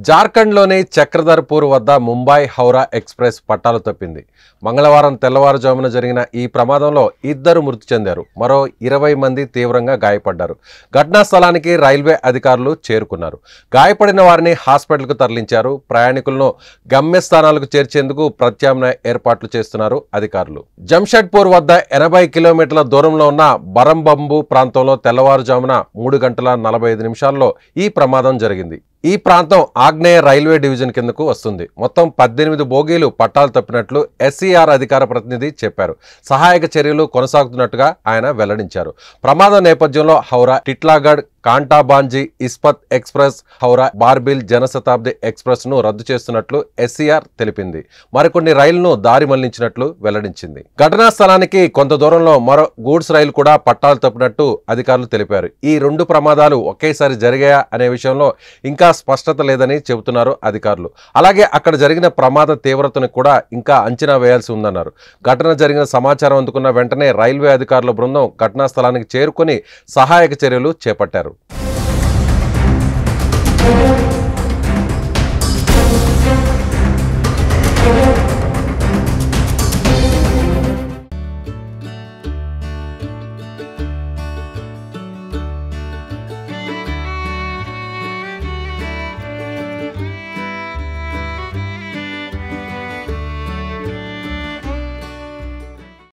జార్ఖండ్లోని చక్రధర్పూర్ వద్ద ముంబై హౌరా ఎక్స్ప్రెస్ పట్టాలు తప్పింది. మంగళవారం తెల్లవారుజామున జరిగిన ఈ ప్రమాదంలో 2 మృతి చెందారు. మరో 20 మంది తీవ్రంగా గాయపడ్డారు. ఘటనా స్థలానికి రైల్వే అధికారులు చేరుకున్నారు. గాయపడిన వారిని హాస్పిటల్కు తరలించారు. ప్రయాణికులను గమ్యస్థానాలకు చేర్చేందుకు ప్రత్యామ్నాయ ఏర్పాట్లు చేస్తున్నారు అధికారులు. జంషెడ్పూర్ వద్ద 80 కిలోమీటర్ల దూరంలో ఉన్న బరంబంబు ప్రాంతంలో తెల్లవారుజామున 3 గంటల 45 నిమిషాల్లో ఈ ప్రమాదం జరిగింది. ఈ ప్రాంతం ఆగ్నేయ రైల్వే డివిజన్ కిందకు వస్తుంది. మొత్తం 18 బోగీలు పట్టాలు తప్పినట్లు ఎస్ఈఆర్ అధికార ప్రతినిధి చెప్పారు. సహాయక చర్యలు కొనసాగుతున్నట్టుగా ఆయన వెల్లడించారు. ప్రమాదం నేపథ్యంలో హౌరా టిట్లాగఢ్ కాంటాబాంజీ ఇస్పత్ ఎక్స్ప్రెస్, హౌరా బార్బిల్ జనశతాబ్ది ఎక్స్ప్రెస్ ను రద్దు చేస్తున్నట్లు ఎస్ఈఆర్ తెలిపింది. మరికొన్ని రైళ్లను దారి మళ్లించినట్లు వెల్లడించింది. ఘటనా స్థలానికి కొంత దూరంలో మరో గూడ్స్ రైలు కూడా పట్టాలు తప్పినట్టు అధికారులు తెలిపారు. ఈ 2 ప్రమాదాలు ఒకేసారి జరిగాయా అనే విషయంలో ఇంకా స్పష్టత లేదని చెబుతున్నారు అధికారులు. అలాగే అక్కడ జరిగిన ప్రమాద తీవ్రతను కూడా ఇంకా అంచనా వేయాల్సి ఉందన్నారు. ఘటన జరిగిన సమాచారం అందుకున్న వెంటనే రైల్వే అధికారుల బృందం ఘటనా స్థలానికి చేరుకుని సహాయక చర్యలు చేపట్టారు.